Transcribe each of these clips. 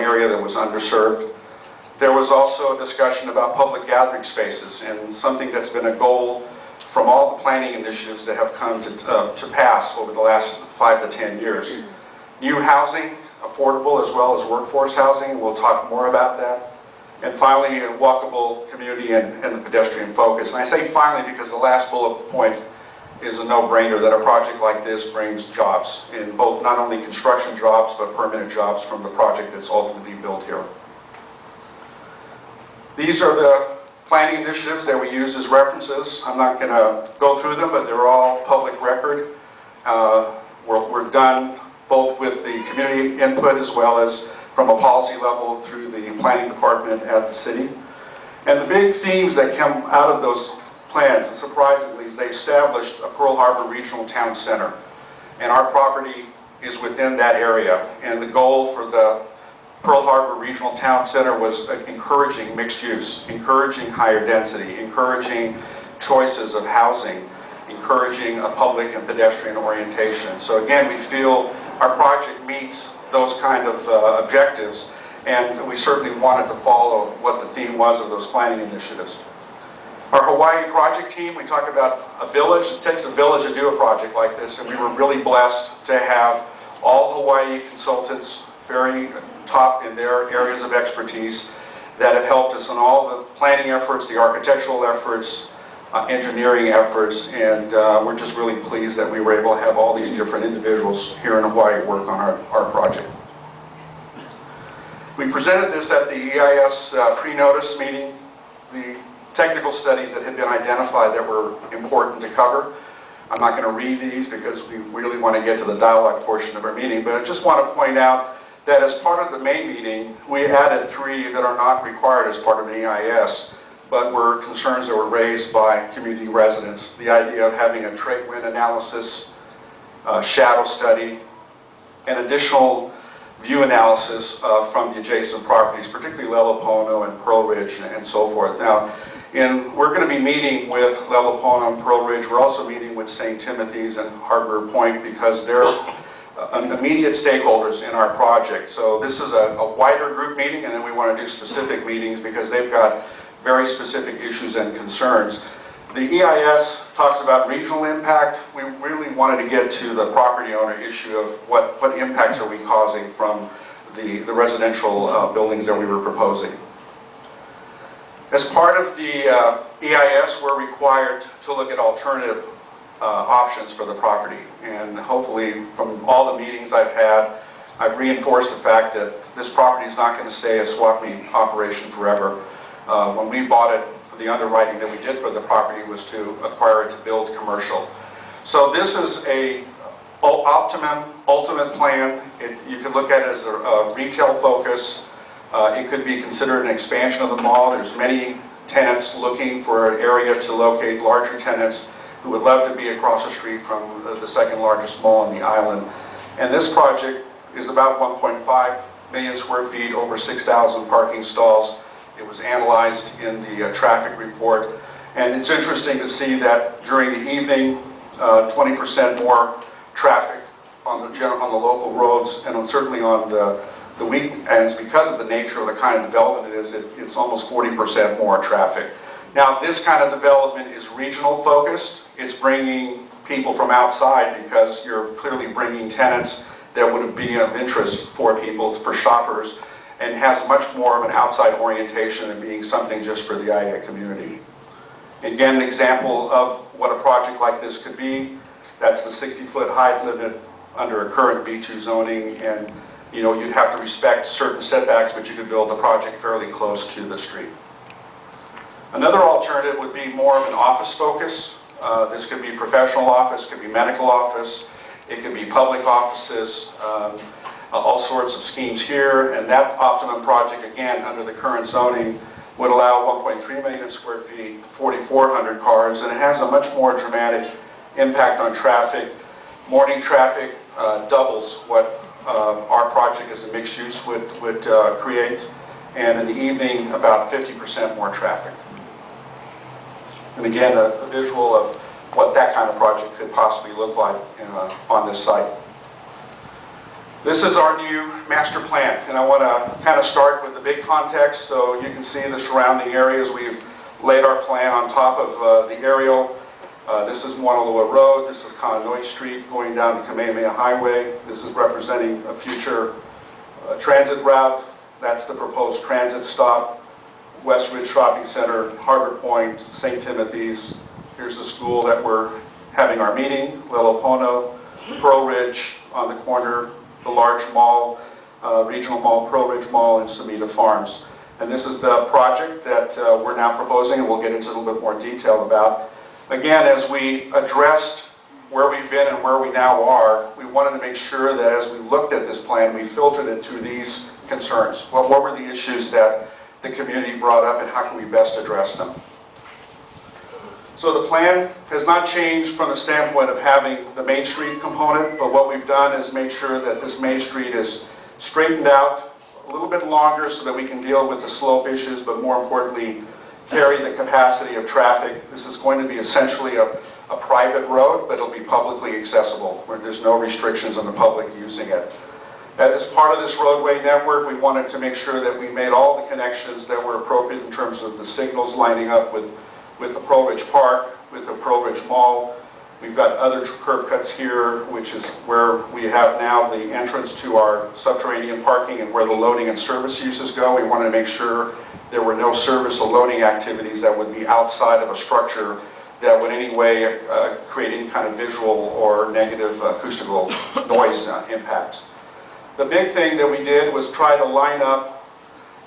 area that was underserved. There was also a discussion about public gathering spaces, and something that's been a goal from all the planning initiatives that have come to pass over the last 5 to 10 years. New housing, affordable as well as workforce housing, we'll talk more about that. And finally, a walkable community and the pedestrian focus. And I say finally because the last bullet point is a no-brainer, that a project like this brings jobs, in both not only construction jobs but permanent jobs from the project that's ultimately built here. These are the planning initiatives that we use as references. I'm not going to go through them, but they're all public record. We're done both with the community input as well as from a policy level through the planning department at the city. And the big themes that come out of those plans, and surprisingly, is they established a Pearl Harbor Regional Town Center. And our property is within that area. And the goal for the Pearl Harbor Regional Town Center was encouraging mixed use, encouraging higher density, encouraging choices of housing, encouraging a public and pedestrian orientation. So again, we feel our project meets those kind of objectives, and we certainly wanted to follow what the theme was of those planning initiatives. Our Hawaii project team, we talk about a village. It takes a village to do a project like this, and we were really blessed to have all Hawaii consultants, very top in their areas of expertise, that have helped us in all the planning efforts, the architectural efforts, engineering efforts, and we're just really pleased that we were able to have all these different individuals here in Hawaii work on our project. We presented this at the EIS pre-notice meeting, the technical studies that had been identified that were important to cover. I'm not going to read these because we really want to get to the dialogue portion of our meeting, but I just want to point out that as part of the May meeting, we added 3 that are not required as part of an EIS, but were concerns that were raised by community residents. The idea of having a trade wind analysis, shadow study, and additional view analysis from the adjacent properties, particularly Lelepono and Pearlridge and so forth. Now, we're going to be meeting with Lelepono and Pearlridge. We're also meeting with St. Timothy's and Harbor Point because they're immediate stakeholders in our project. So this is a wider group meeting, and then we want to do specific meetings because they've got very specific issues and concerns. The EIS talks about regional impact. We really wanted to get to the property owner issue of what impacts are we causing from the residential buildings that we were proposing. As part of the EIS, we're required to look at alternative options for the property. And hopefully from all the meetings I've had, I've reinforced the fact that this property is not going to stay a swap meet operation forever. When we bought it, the underwriting that we did for the property was to acquire it to build commercial. So this is a ultimate plan. You could look at it as a retail focus. It could be considered an expansion of the mall. There's many tenants looking for an area to locate, larger tenants who would love to be across the street from the second largest mall on the island. And this project is about 1.5 million square feet, over 6,000 parking stalls. It was analyzed in the traffic report. And it's interesting to see that during the evening, 20% more traffic on the local roads, and certainly on the weekends, because of the nature of the kind of development it is, it's almost 40% more traffic. Now, this kind of development is regional focused. It's bringing people from outside because you're clearly bringing tenants that would be of interest for people, for shoppers, and has much more of an outside orientation than being something just for the Aiea community. Again, an example of what a project like this could be. That's the 60-foot height limit under a current B2 zoning, and you'd have to respect certain setbacks, but you could build the project fairly close to the street. Another alternative would be more of an office focus. This could be professional office, could be medical office, it could be public offices, all sorts of schemes here. And that optimum project, again, under the current zoning, would allow 1.3 million square feet, 4,400 cars, and it has a much more dramatic impact on traffic. Morning traffic doubles what our project as a mixed use would create, and in the evening about 50% more traffic. And again, a visual of what that kind of project could possibly look like on this site. This is our new master plan, and I want to kind of start with the big context so you can see the surrounding areas. We've laid our plan on top of the aerial. This is Mauna Road, this is Kanoi Street going down to Kamehameha Highway. This is representing a future transit route. That's the proposed transit stop. West Ridge Shopping Center, Harbor Point, St. Timothy's. Here's the school that we're having our meeting, Lelopono, Pearlridge on the corner, the large mall, regional mall, Pearlridge Mall, and Samita Farms. And this is the project that we're now proposing, and we'll get into a little bit more detail about. Again, as we addressed where we've been and where we now are, we wanted to make sure that as we looked at this plan, we filtered it to these concerns. Well, what were the issues that the community brought up, and how can we best address them? So the plan has not changed from the standpoint of having the Main Street component, but what we've done is make sure that this Main Street is straightened out a little bit longer so that we can deal with the slope issues, but more importantly, carry the capacity of traffic. This is going to be essentially a private road, but it'll be publicly accessible, where there's no restrictions on the public using it. As part of this roadway network, we wanted to make sure that we made all the connections that were appropriate in terms of the signals lining up with the Pearlridge Park, with the Pearlridge Mall. We've got other curb cuts here, which is where we have now the entrance to our subterranean parking and where the loading and service uses go. We wanted to make sure there were no service or loading activities that would be outside of a structure that would in any way create any kind of visual or negative acoustical noise impact. The big thing that we did was try to line up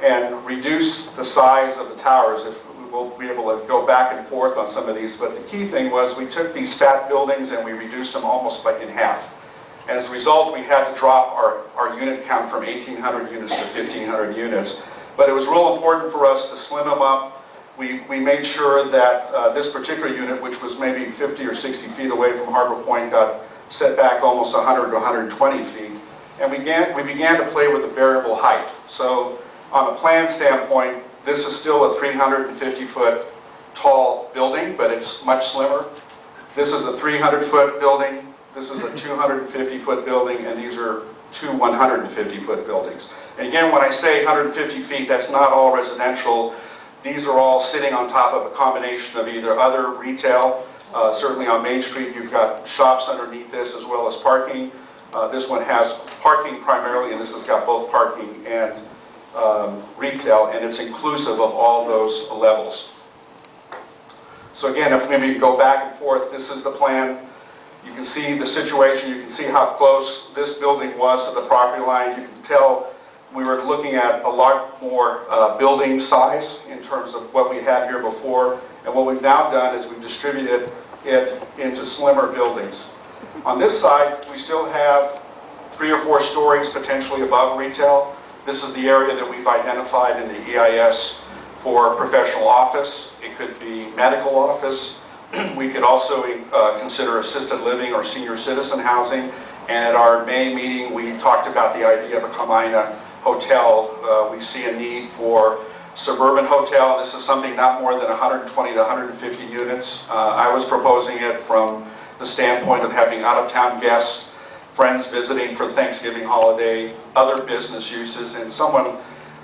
and reduce the size of the towers. We'll be able to go back and forth on some of these, but the key thing was we took these fat buildings and we reduced them almost in half. As a result, we had to drop our unit count from 1,800 units to 1,500 units. But it was real important for us to slim them up. We made sure that this particular unit, which was maybe 50 or 60 feet away from Harbor Point, got set back almost 100 to 120 feet. And we began to play with the variable height. So on a plan standpoint, this is still a 350-foot tall building, but it's much slimmer. This is a 300-foot building. This is a 250-foot building, and these are two 150-foot buildings. And again, when I say 150 feet, that's not all residential. These are all sitting on top of a combination of either other retail. Certainly on Main Street, you've got shops underneath this as well as parking. This one has parking primarily, and this has got both parking and retail, and it's inclusive of all those levels. So again, if maybe go back and forth, this is the plan. You can see the situation, you can see how close this building was to the property line. You can tell we were looking at a lot more building size in terms of what we had here before, and what we've now done is we've distributed it into slimmer buildings. On this side, we still have 3 or 4 stories potentially above retail. This is the area that we've identified in the EIS for professional office. It could be medical office. We could also consider assisted living or senior citizen housing. And at our May meeting, we talked about the idea of a Kamaina hotel. We see a need for suburban hotel. This is something not more than 120 to 150 units. I was proposing it from the standpoint of having out-of-town guests, friends visiting for the Thanksgiving holiday, other business uses, and someone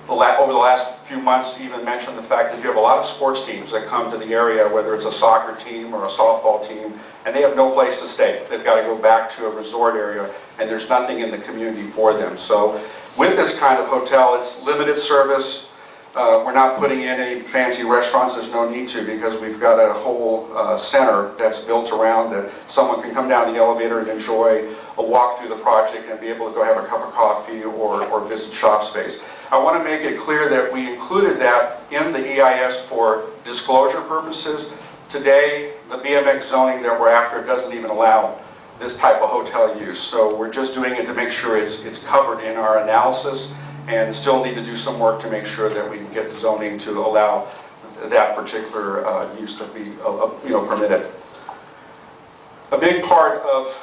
over the last few months even mentioned the fact that you have a lot of sports teams that come to the area, whether it's a soccer team or a softball team, and they have no place to stay. They've got to go back to a resort area, and there's nothing in the community for them. So with this kind of hotel, it's limited service. We're not putting in any fancy restaurants. There's no need to, because we've got a whole center that's built around that someone can come down the elevator and enjoy a walk through the project and be able to go have a cup of coffee or visit shop space. I want to make it clear that we included that in the EIS for disclosure purposes. Today, the BMX zoning that we're after doesn't even allow this type of hotel use. So we're just doing it to make sure it's covered in our analysis, and still need to do some work to make sure that we can get the zoning to allow that particular use to be permitted. A big part of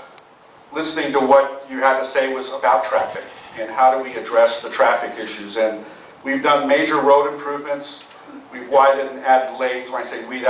listening to what you had to say was about traffic and how do we address the traffic issues. And we've done major road improvements. We've widened and added lanes. When I say we,